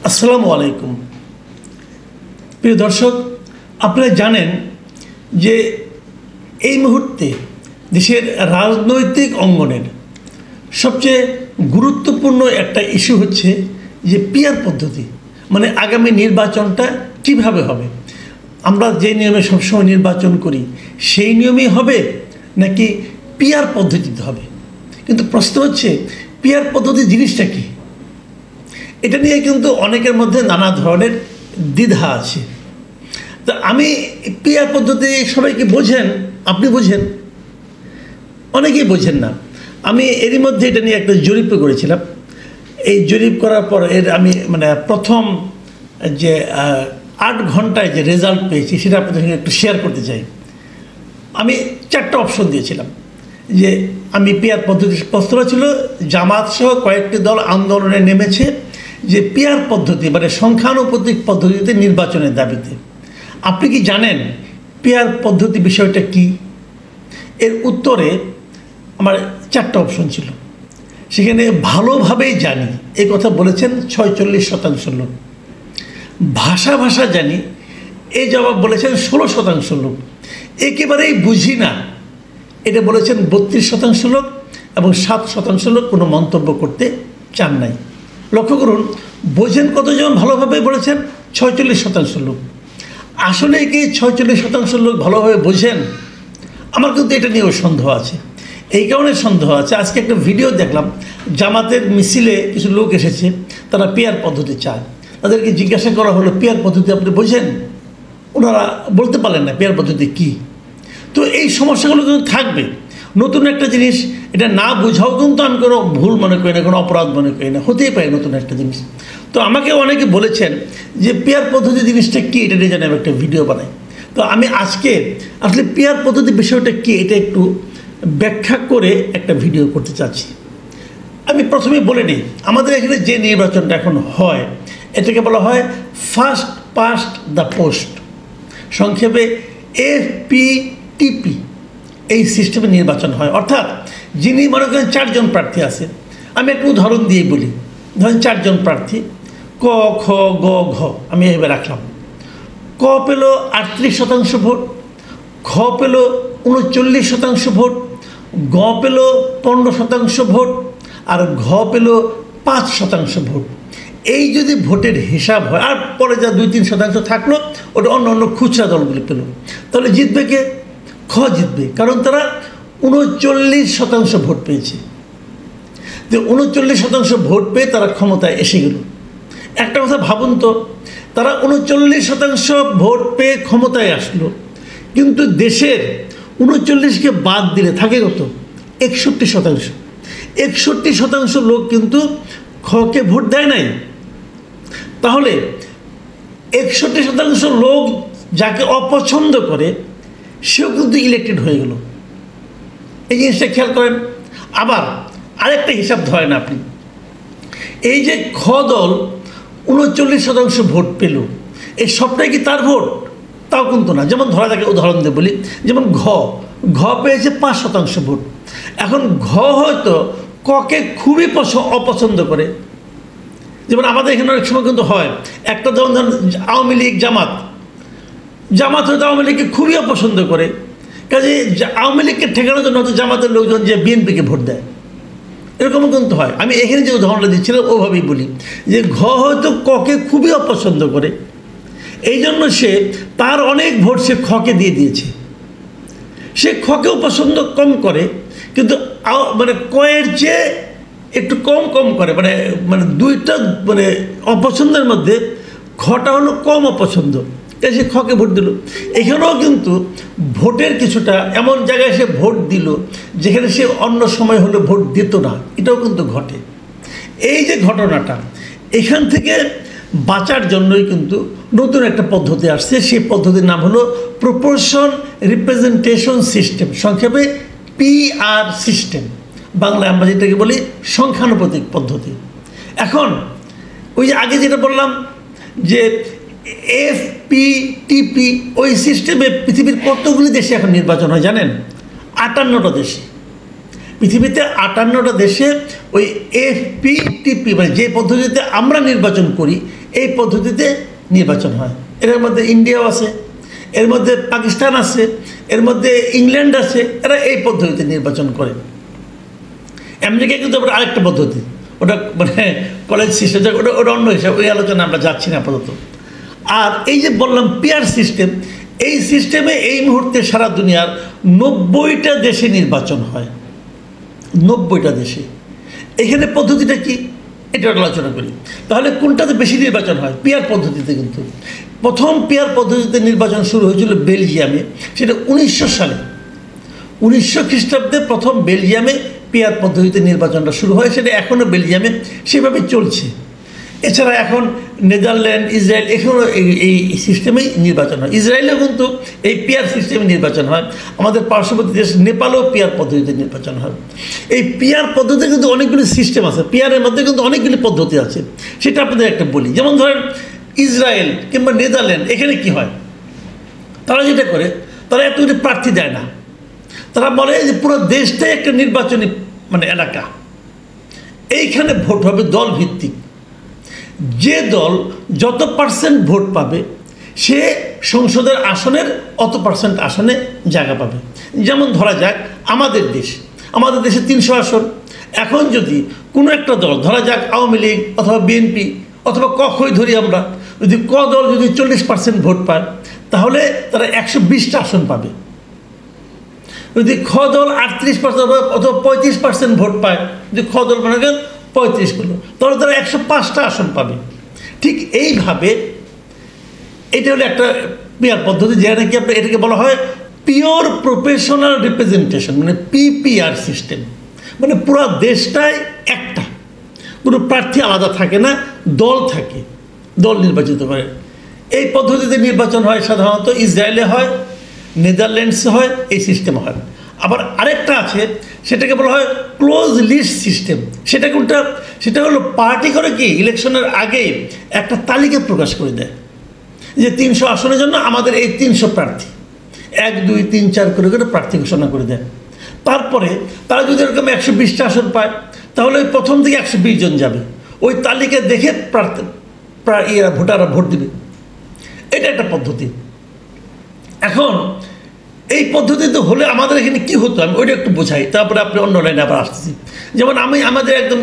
আসসালামু আলাইকুম। প্রিয় দর্শক, আপনারা জানেন যে এই মুহূর্তে দেশের রাজনৈতিক অঙ্গনের সবচেয়ে গুরুত্বপূর্ণ একটা ইস্যু হচ্ছে যে পিআর পদ্ধতি, মানে আগামী নির্বাচনটা কিভাবে হবে। আমরা যে নিয়মে সবসময় নির্বাচন করি সেই নিয়মেই হবে নাকি পিআর পদ্ধতিতে হবে। কিন্তু প্রশ্ন হচ্ছে পিআর পদ্ধতি জিনিসটা কি। এটা নিয়ে কিন্তু অনেকের মধ্যে নানা ধরনের দ্বিধা আছে। তা আমি পিআর পদ্ধতি সবাইকে বোঝেন, আপনি বোঝেন, অনেকেই বোঝেন না। আমি এরই মধ্যে এটা নিয়ে একটা জরিপ করেছিলাম। এই জরিপ করার পর আমি প্রথম যে 8 ঘন্টায় যে রেজাল্ট পেয়েছি সেটা আপনাদের সঙ্গে একটু শেয়ার করতে চাই। আমি 4টা অপশন দিয়েছিলাম যে আমি পিআর পদ্ধতি, প্রশ্নটা ছিল জামাত সহ কয়েকটি দল আন্দোলনে নেমেছে যে পিআর পদ্ধতি মানে সংখ্যানুপাতিক পদ্ধতিতে নির্বাচনের দাবিতে। আপনি কি জানেন পিআর পদ্ধতি বিষয়টা কি? এর উত্তরে আমার 4টা অপশন ছিল। সেখানে ভালোভাবেই জানি এই কথা বলেছেন 46% লোক, ভাষা জানি এই জবাব বলেছেন 16% লোক, একেবারেই বুঝি না এটা বলেছেন 32% লোক, এবং 7% লোক কোনো মন্তব্য করতে চান নাই। লক্ষ্য করুন, বোঝেন কতজন ভালোভাবে বলেছেন? 46% লোক। আসলে কি 46% লোক ভালোভাবে বোঝেন? আমার কিন্তু এটা নিয়েও সন্দেহ আছে। এই কারণে সন্দেহ আছে, আজকে একটা ভিডিও দেখলাম, জামাতের মিছিলে কিছু লোক এসেছে, তারা পিআর পদ্ধতি চায়। তাদেরকে জিজ্ঞাসা করা হলো পিআর পদ্ধতি আপনি বোঝেন? ওনারা বলতে পারলেন না পিআর পদ্ধতি কী। তো এই সমস্যাগুলো কিন্তু থাকবে। নতুন একটা জিনিস, এটা না বোঝাও কিন্তু আমি কোনো ভুল মনে করি না, কোনো অপরাধ মনে করি না, হতেই পারে নতুন একটা জিনিস। তো আমাকে অনেকে বলেছেন যে পিআর পদ্ধতি জিনিসটা কী, এটা নিয়ে যেন আমি একটা ভিডিও বানাই। তো আমি আজকে আসলে পিআর পদ্ধতি বিষয়টা কী এটা একটু ব্যাখ্যা করে একটা ভিডিও করতে চাচ্ছি। আমি প্রথমে বলে নিই, আমাদের এখানে যে নির্বাচনটা এখন হয় এটাকে বলা হয় ফার্স্ট পাস্ট দ্য পোস্ট, সংক্ষেপে FPTP। এই সিস্টেমে নির্বাচন হয়, অর্থাৎ যিনি মনে করেন 4 জন প্রার্থী আছে, আমি একটু উদাহরণ দিয়ে বলি। ধরেন 4 জন প্রার্থী, ক খ গ ঘ, আমি এভাবে রাখলাম। ক পেল 38% ভোট, খ পেল 39% ভোট, গ পেল 15% ভোট, আর ঘ পেল 5% ভোট। এই যদি ভোটের হিসাব হয়, আর পরে যা 2-3% থাকলো ওটা অন্য খুচরা দলগুলি পেল, তাহলে জিতবে কে? খ জিতবে, কারণ তারা 39% ভোট পেয়েছে। তো 39% ভোট পেয়ে তারা ক্ষমতায় এসে গেল। একটা কথা ভাবুন তো, তারা 39% ভোট পেয়ে ক্ষমতায় আসলো, কিন্তু দেশের 39কে বাদ দিলে থাকে কত? 61%। 61% লোক কিন্তু খকে ভোট দেয় নাই। তাহলে 61% লোক যাকে অপছন্দ করে সেও কিন্তু ইলেক্টেড হয়ে গেল। এই জিনিসটা খেয়াল করেন। আবার আরেকটা হিসাব ধরেন আপনি, এই যে খ দল 39% ভোট পেল, এই সবটাই কি তার ভোট? তাও কিন্তু না। যেমন ধরা যাকে উদাহরণ দিয়ে বলি, যেমন ঘ পেয়েছে 5% ভোট। এখন ঘ হয়তো ককে খুবই অপছন্দ করে। যেমন আমাদের এখানে অনেক সময় কিন্তু হয়, একটা যেমন আওয়ামী লীগ জামাত হয়তো আওয়ামী লীগকে খুবই অপছন্দ করে, কাজে আওয়ামী লীগকে ঠেকানোর জন্য হয়তো জামাতের লোকজন যে বিএনপিকে ভোট দেয়, এরকমও কিন্তু হয়। আমি এখানে যে উদাহরণটা দিচ্ছিলাম ওভাবেই বলি যে ঘ হয়তো ককে খুবই অপছন্দ করে, এই জন্য সে তার অনেক ভোট সে খকে দিয়ে দিয়েছে। সে খকেও পছন্দ কম করে, কিন্তু কয়ের চেয়ে একটু কম করে, দুইটা অপছন্দের মধ্যে খটা হলো কম অপছন্দ, তাই সে খকে ভোট দিল। এখানেও কিন্তু ভোটের কিছুটা এমন জায়গায় সে ভোট দিল যেখানে সে অন্য সময় হলে ভোট দিত না, এটাও কিন্তু ঘটে। এই যে ঘটনাটা, এখান থেকে বাঁচার জন্যই কিন্তু নতুন একটা পদ্ধতি আসছে। সেই পদ্ধতির নাম হলো প্রপোর্শন রিপ্রেজেন্টেশন সিস্টেম, সংক্ষেপে PR সিস্টেম। বাংলায় আমরা যেটাকে বলি সংখ্যানুপাতিক পদ্ধতি। এখন ওই যে আগে যেটা বললাম যে FPTP, ওই সিস্টেমে পৃথিবীর কতগুলি দেশে এখন নির্বাচন হয় জানেন? 58টা দেশে। পৃথিবীতে 58টা দেশে ওই এফপিটিপি মানে যে পদ্ধতিতে আমরা নির্বাচন করি এই পদ্ধতিতে নির্বাচন হয়। এর মধ্যে ইন্ডিয়াও আছে, এর মধ্যে পাকিস্তান আছে, এর মধ্যে ইংল্যান্ড আছে, এরা এই পদ্ধতিতে নির্বাচন করে। আমেরিকা কিন্তু আবার আরেকটা পদ্ধতি, ওটা মানে কলেজ সিস্টেম, ওটা অন্য হিসাবে, ওই আলোচনা আমরা যাচ্ছি না আপাতত। আর এই যে বললাম পিয়ার সিস্টেম, এই সিস্টেমে এই মুহূর্তে সারা দুনিয়ার 90টা দেশে নির্বাচন হয়, 90টা দেশে। এখানে পদ্ধতিটা কি এটা আলোচনা করি। তাহলে কোনটাতে বেশি নির্বাচন হয়? পিয়ার পদ্ধতিতে। কিন্তু প্রথম পিয়ার পদ্ধতিতে নির্বাচন শুরু হয়েছিল বেলজিয়ামে, সেটা 1900 সালে, 1900 খ্রিস্টাব্দে প্রথম বেলজিয়ামে পিয়ার পদ্ধতিতে নির্বাচনটা শুরু হয়। সেটা এখনও বেলজিয়ামে সেভাবে চলছে। এছাড়া এখন নেদারল্যান্ড, ইসরায়েল, এখানেও এই সিস্টেমেই নির্বাচন হয়। ইসরায়েলেও কিন্তু এই পিয়ার সিস্টেমে নির্বাচন হয়। আমাদের পার্শ্ববর্তী দেশ নেপালেও পিয়ার পদ্ধতিতে নির্বাচন হয়। এই পিয়ার পদ্ধতিতে কিন্তু অনেকগুলি সিস্টেম আছে, পিয়ারের মধ্যে কিন্তু অনেকগুলি পদ্ধতি আছে। সেটা আপনাদের একটা বলি। যেমন ধরেন ইসরায়েল কিংবা নেদারল্যান্ড, এখানে কি হয়, তারা যেটা করে, তারা এতগুলি প্রার্থী দেয় না। তারা বলে যে পুরো দেশটাই একটা নির্বাচনী মানে এলাকা, এইখানে ভোট হবে দল ভিত্তিক। যে দল যত পার্সেন্ট ভোট পাবে সে সংসদের আসনের অত পার্সেন্ট আসনে জায়গা পাবে। যেমন ধরা যাক আমাদের দেশে 300 আসন। এখন যদি কোনো একটা দল, ধরা যাক আওয়ামী লীগ অথবা বিএনপি অথবা কখই ধরি আমরা, যদি ক দল যদি 40% ভোট পায় তাহলে তারা 120টা আসন পাবে। যদি খ দল 38% অথবা 35% ভোট পায়, যদি খ দল মনে করেন 35 করলো, তাহলে তারা 105টা আসন পাবে। ঠিক এইভাবে এটা হলো একটা পিয়ার পদ্ধতি, যেটা নাকি আপনার এটাকে বলা হয় পিওর প্রফেশনাল রিপ্রেজেন্টেশন, মানে পিপিআর সিস্টেম। মানে পুরো দেশটাই একটা, কোনো প্রার্থী আলাদা থাকে না, দল থাকে, দল নির্বাচিত করে। এই পদ্ধতিতে নির্বাচন হয় সাধারণত ইসরায়েলে হয়, নেদারল্যান্ডসে হয়, এই সিস্টেম হয়। আবার আরেকটা আছে, সেটাকে বলা হয় ক্লোজ লিস্ট সিস্টেম। সেটা কোনটা? সেটা হলো পার্টি করে কি ইলেকশনের আগে একটা তালিকা প্রকাশ করে দেয় যে 300 আসনের জন্য আমাদের এই 300 প্রার্থী, 1, 2, 3, 4 করে করে প্রার্থী ঘোষণা করে দেয়। তারপরে তারা যদি এরকম 120টা আসন পায় তাহলে ওই প্রথম থেকে 120 জন যাবে, ওই তালিকা দেখে ভোটাররা ভোট দেবে। এটা একটা পদ্ধতি। এখন এই পদ্ধতিতে হলে আমাদের এখানে কী হতো আমি ওইটা একটু বোঝাই, তারপরে আপনি অন্য লাইনে আবার আসতেছি। যেমন আমাদের একদম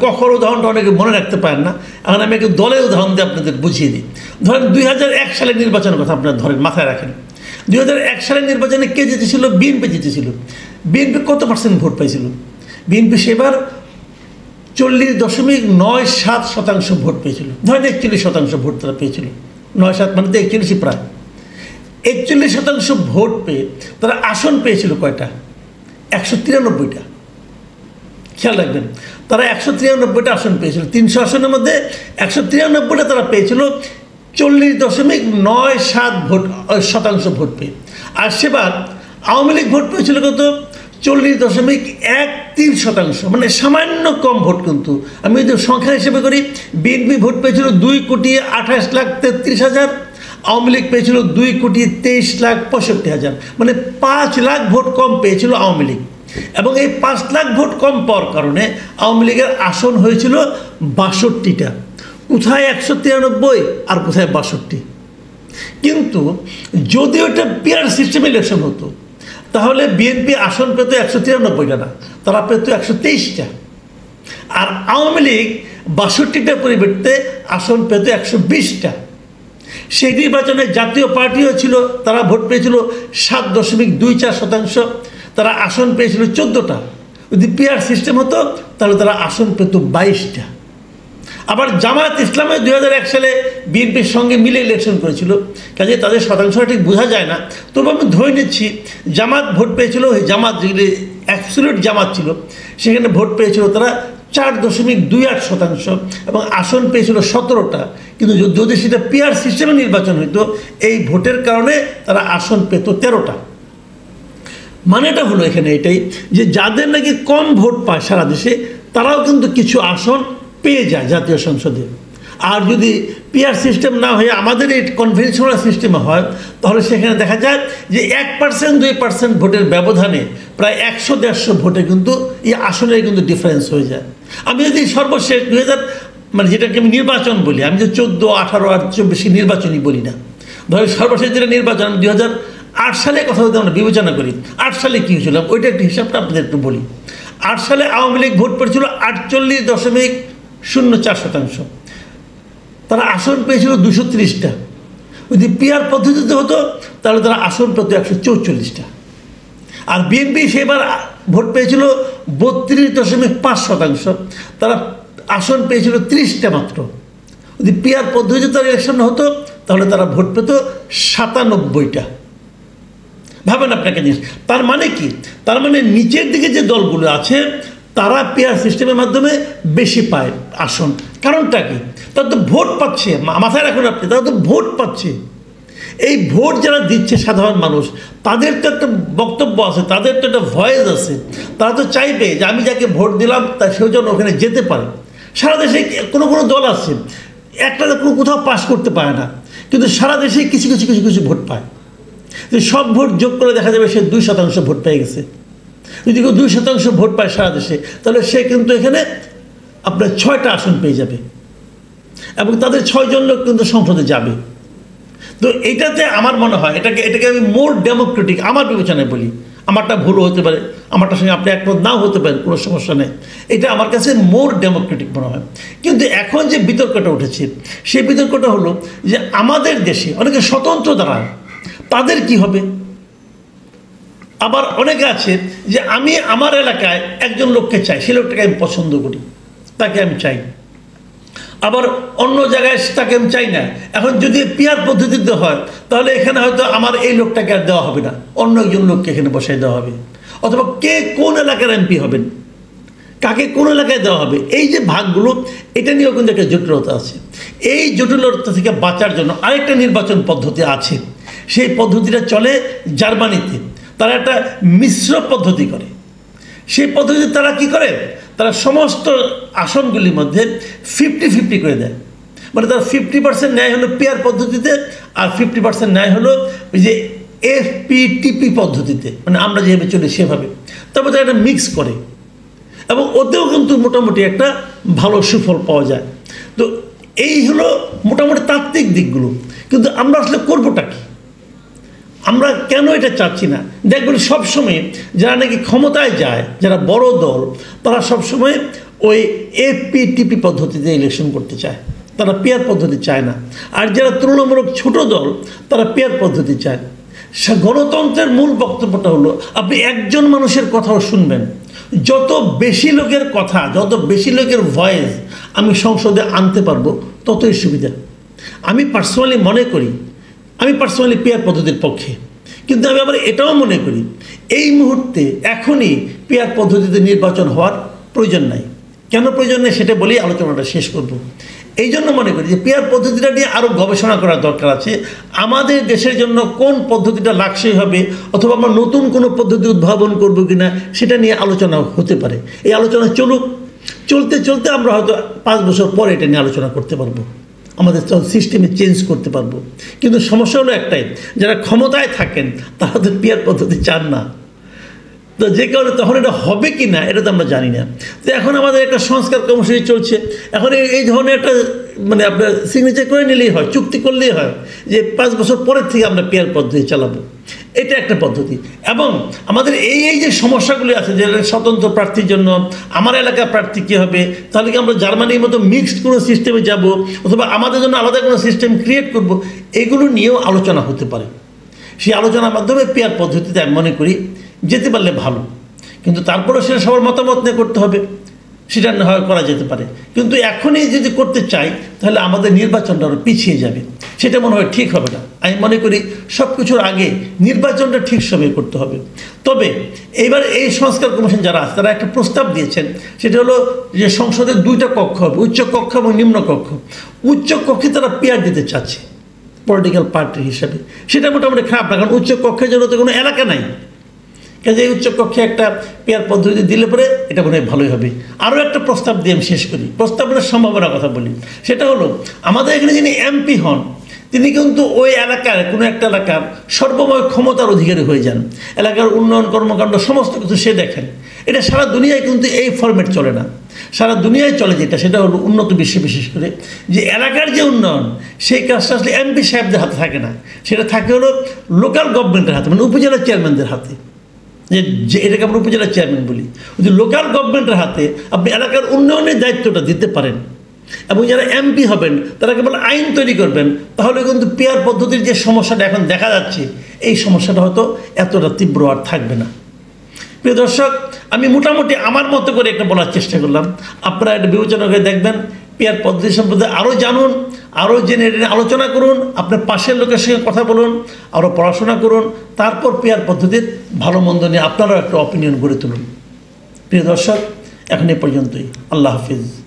কখর উদাহরণটা অনেকে মনে রাখতে পারেন না, এখন আমি একটু দলের উদাহরণ দিয়ে আপনাদের বুঝিয়ে দিই। ধরেন 2001 সালের নির্বাচনের কথা আপনারা ধরেন, মাথায় রাখেন। 2001 সালের নির্বাচনে কে জিতেছিল? বিএনপি জিতেছিল। বিএনপি কত % ভোট পাইছিল? বিএনপি সেবার 40.97% ভোট পেয়েছিল। ধরেন 41% ভোট তারা পেয়েছিল। 9-7 মানে তো 41 প্রায় 41% ভোট পেয়ে তারা আসন পেয়েছিল কয়টা? 193টা। খেয়াল রাখবেন, তারা 193টা আসন পেয়েছিল। 300 আসনের মধ্যে 193টা তারা পেয়েছিল 40.97% ভোট পেয়ে। আর সেবার আওয়ামী লীগ ভোট পেয়েছিল কত? 40.13%, মানে সামান্য কম ভোট। কিন্তু আমি যদি সংখ্যা হিসেবে করি, বিএনপি ভোট পেয়েছিল 2,28,33,000, আওয়ামী লীগ পেয়েছিল 2,23,65,000, মানে 5 লাখ ভোট কম পেয়েছিল আওয়ামী লীগ। এবং এই 5 লাখ ভোট কম পাওয়ার কারণে আওয়ামী লীগের আসন হয়েছিল 62টা। কোথায় 193 আর কোথায় 62। কিন্তু যদি ওইটা পিয়ার সিস্টেম ইলেকশন হতো তাহলে বিএনপি আসন পেত 193টা না, তারা পেত 123টা। আর আওয়ামী লীগ 62টার পরিবর্তে আসন পেত 120টা। সেই নির্বাচনে জাতীয় পার্টিও ছিল, তারা ভোট পেয়েছিল 7.24%, তারা আসন পেয়েছিল 14টা। যদি পিয়ার সিস্টেম হতো তাহলে তারা আসন পেত 22টা। আবার জামায়াত ইসলামে 2001 সালে বিএনপির সঙ্গে মিলে ইলেকশন করেছিল, কাজে তাদের শতাংশটা ঠিক বোঝা যায় না। তবু আমি ধরে নিচ্ছি জামাত ভোট পেয়েছিল, ওই জামাত যেগুলি অ্যাবসলিউট জামাত ছিল সেখানে ভোট পেয়েছিল তারা 4.28% এবং আসন পেয়েছিল 17টা। কিন্তু যদি সেটা পিয়ার সিস্টেমে নির্বাচন হইতো এই ভোটের কারণে তারা আসন পেত 13টা। মানেটা হলো এখানে এটাই যে যাদের নাকি কম ভোট পায় সারা দেশে তারাও কিন্তু কিছু আসন পেয়ে যায় জাতীয় সংসদে। আর যদি পিআর সিস্টেম না হয়ে আমাদের এই কনভেনশনাল সিস্টেমে হয়, তাহলে সেখানে দেখা যায় যে 1% 2% ভোটের ব্যবধানে প্রায় 100-150 ভোটে কিন্তু এই আসলে কিন্তু ডিফারেন্স হয়ে যায়। আমি যদি সর্বশেষ 2000 মানে যেটাকে আমি নির্বাচন বলি, আমি যে 14, 18 আর 24 নির্বাচনই বলি না, ধরো সর্বশেষ যেটা নির্বাচন 2008 সালে কথা যদি আমরা বিবেচনা করি, 8 সালে কী হয়েছিল ওইটা একটু হিসাবটা আপনাদের একটু বলি। 8 সালে আওয়ামী লীগ ভোট পড়েছিল 48.04%। তারা আসন পেয়েছিল 230টা। যদি পিআর পদ্ধতিতে হতো তাহলে তারা আসন পেত 144টা। আর বিএনপি সেবার ভোট পেয়েছিল 32.5%। তারা আসন পেয়েছিল 30টা মাত্র। যদি পিআর পদ্ধতিতে তার ইলেকশন হতো তাহলে তারা ভোট পেত 97টা। ভাবেন আপনাকে জিনিস, তার মানে কি? তার মানে নিচের দিকে যে দলগুলো আছে তারা পিআর সিস্টেমের মাধ্যমে বেশি পায় আসন। কারণটা কি? তারা তো ভোট পাচ্ছে, মাথায় রাখুন আপনি, তারা তো ভোট পাচ্ছে। এই ভোট যারা দিচ্ছে সাধারণ মানুষ, তাদের তো একটা বক্তব্য আছে, তাদের তো একটা ভয়েস আছে। তারা তো চাইবে যে আমি যাকে ভোট দিলাম তা সেও যেন ওখানে যেতে পারে। সারা দেশে কোনো কোনো দল আছে একটা কোথাও পাস করতে পারে না, কিন্তু সারা দেশে কিছু কিছু কিছু কিছু ভোট পায়। তো সব ভোট যোগ করে দেখা যাবে সে 2% ভোট পেয়ে গেছে। যদি কেউ 2% ভোট পায় সারা দেশে, তাহলে সে কিন্তু এখানে আপনার 6টা আসন পেয়ে যাবে এবং তাদের 6 জন লোক কিন্তু সংসদে যাবে। তো এইটাতে আমার মনে হয় এটাকে আমি মোর ডেমোক্রেটিক আমার বিবেচনায় বলি। আমারটা ভুলও হতে পারে, আমারটার সঙ্গে আপনি একমত নাও হতে পারেন, কোনো সমস্যা নেই। এটা আমার কাছে মোর ডেমোক্রেটিক মনে হয়। কিন্তু এখন যে বিতর্কটা উঠেছে সেই বিতর্কটা হলো যে আমাদের দেশে অনেকে স্বতন্ত্র দাঁড়ায়, তাদের কি হবে? আবার অনেকে আছে যে আমি আমার এলাকায় একজন লোককে চাই, সেই লোকটাকে আমি পছন্দ করি, তাকে আমি চাই। আবার অন্য জায়গায় তাকে আমি চাই না। এখন যদি পিআর পদ্ধতিতে হয় তাহলে এখানে হয়তো আমার এই লোকটাকে আর দেওয়া হবে না, অন্য একজন লোককে এখানে বসাই দেওয়া হবে। অথবা কে কোন এলাকার এমপি হবেন, কাকে কোন এলাকায় দেওয়া হবে, এই যে ভাগগুলো, এটা নিয়েও কিন্তু একটা জটিলতা আছে। এই জটিলতা থেকে বাঁচার জন্য আরেকটা নির্বাচন পদ্ধতি আছে। সেই পদ্ধতিটা চলে জার্মানিতে। তারা একটা মিশ্র পদ্ধতি করে। সেই পদ্ধতি তারা কি করে? তারা সমস্ত আসনগুলির মধ্যে 50-50 করে দেয়। মানে তার 50% ন্যায় হলো পিআর পদ্ধতিতে, আর 50% ন্যায় হলো ওই যে এফপিটিপি পদ্ধতিতে, মানে আমরা যেভাবে চলি সেভাবে। তারপর তারা একটা মিক্স করে এবং ওতেও কিন্তু মোটামুটি একটা ভালো সুফল পাওয়া যায়। তো এই হলো মোটামুটি তাত্ত্বিক দিকগুলো। কিন্তু আমরা আসলে করবোটা কি? আমরা কেন এটা চাচ্ছি না? দেখবেন সবসময় যারা নাকি ক্ষমতায় যায়, যারা বড় দল, তারা সবসময় ওই এফপিটিপি পদ্ধতিতে ইলেকশন করতে চায়, তারা পিআর পদ্ধতি চায় না। আর যারা তুলনামূলক ছোট দল তারা পিআর পদ্ধতি চায়। গণতন্ত্রের মূল বক্তব্যটা হলো আপনি একজন মানুষের কথাও শুনবেন। যত বেশি লোকের কথা, যত বেশি লোকের ভয়েস আমি সংসদে আনতে পারবো ততই সুবিধা। আমি পার্সোনালি পিআর পদ্ধতির পক্ষে। কিন্তু আমি আবার এটাও মনে করি এই মুহূর্তে এখনই পিআর পদ্ধতিতে নির্বাচন হওয়ার প্রয়োজন নাই। কেন প্রয়োজন নেই সেটা বলেই আলোচনাটা শেষ করব। এই জন্য মনে করি যে পিআর পদ্ধতিটা নিয়ে আরও গবেষণা করার দরকার আছে। আমাদের দেশের জন্য কোন পদ্ধতিটা লাক্সই হবে, অথবা আমরা নতুন কোনো পদ্ধতি উদ্ভাবন করবো কিনা সেটা নিয়ে আলোচনা হতে পারে। এই আলোচনা চলতে চলতে আমরা হয়তো 5 বছর পরে এটা নিয়ে আলোচনা করতে পারবো, আমাদের সিস্টেমে চেঞ্জ করতে পারবো। কিন্তু সমস্যা হলো একটাই, যারা ক্ষমতায় থাকেন তারা তো পিআর পদ্ধতি চান না। তো যে কারণে তখন এটা হবে কি না এটা তো আমরা জানি না। তো এখন আমাদের একটা সংস্কার কর্মসূচি চলছে। এখন এই ধরনের একটা মানে আপনার সিগনেচার করে নিলেই হয়, চুক্তি করলেই হয় যে 5 বছর পরের থেকে আমরা পিআর পদ্ধতি চালাবো। এটা একটা পদ্ধতি। এবং আমাদের এই যে সমস্যাগুলি আছে, যে স্বতন্ত্র প্রার্থীর জন্য আমার এলাকার প্রার্থী কী হবে, তাহলে কি আমরা জার্মানির মতো মিক্সড কোনো সিস্টেমে যাব, অথবা আমাদের জন্য আলাদা কোনো সিস্টেম ক্রিয়েট করব, এগুলো নিয়েও আলোচনা হতে পারে। সেই আলোচনার মাধ্যমে পিআর পদ্ধতিতে আমি মনে করি যেতে পারলে ভালো। কিন্তু তারপরেও সেটা সবার মতামত নিয়ে করতে হবে, সেটা না হয় করা যেতে পারে। কিন্তু এখনই যদি করতে চাই তাহলে আমাদের নির্বাচনটা আরও পিছিয়ে যাবে, সেটা মনে হয় ঠিক হবে না। আমি মনে করি সব কিছুর আগে নির্বাচনটা ঠিক সময়ে করতে হবে। তবে এইবার এই সংস্কার কমিশন যারা আছে তারা একটা প্রস্তাব দিয়েছেন, সেটা হলো যে সংসদের 2টা কক্ষ হবে, উচ্চ কক্ষ এবং নিম্ন কক্ষ। উচ্চ কক্ষে তারা পিআর দিতে চাচ্ছে পলিটিক্যাল পার্টি হিসাবে। সেটা মোটামুটি খারাপ না, কারণ উচ্চ কক্ষের জন্য তো কোনো এলাকা নাই। কাজে এই উচ্চকক্ষে একটা পেয়ার পদ্ধতি দিলে পরে এটা মনে হয় ভালোই হবে। আরও একটা প্রস্তাব দিয়ে আমি শেষ করি, প্রস্তাবনার সম্ভাবনার কথা বলি। সেটা হলো, আমাদের এখানে যিনি এমপি হন তিনি কিন্তু ওই এলাকার কোনো একটা এলাকার সর্বময় ক্ষমতার অধিকারী হয়ে যান। এলাকার উন্নয়ন কর্মকাণ্ড সমস্ত কিছু সে দেখেন। এটা সারা দুনিয়ায় কিন্তু এই ফরম্যাট চলে না। সারা দুনিয়ায় চলে যেটা, সেটা হলো উন্নত বিশ্বে বিশেষ করে, যে এলাকার যে উন্নয়ন সেই কাজটা আসলে এমপি সাহেবদের হাতে থাকে না, সেটা থাকে হলো লোকাল গভর্নমেন্টের হাতে, মানে উপজেলা চেয়ারম্যানদের হাতে। যে এটাকে আমরা উপজেলা চেয়ারম্যান বলি। যদি লোকাল গভর্নমেন্টের হাতে আপনি এলাকার উন্নয়নের দায়িত্বটা দিতে পারেন এবং যারা এমপি হবেন তারা কেবল আইন তৈরি করবেন, তাহলে কিন্তু পেয়ার পদ্ধতির যে সমস্যাটা এখন দেখা যাচ্ছে এই সমস্যাটা হয়তো এতটা তীব্র আর থাকবে না। প্রিয় দর্শক, আমি মোটামুটি আমার মতো করে একটা বলার চেষ্টা করলাম। আপনারা এটা বিবেচনা করে দেখবেন, পেয়ার পদ্ধতি সম্পর্কে আরও জানুন, আরও জেনে আলোচনা করুন, আপনার পাশের লোকের সঙ্গে কথা বলুন, আরও পড়াশোনা করুন, তারপর পেয়ার পদ্ধতির ভালো মন্দ নিয়ে আপনারাও একটা অপিনিয়ন গড়ে তুলুন। প্রিয় দর্শক, এখন এ পর্যন্তই। আল্লাহ হাফিজ।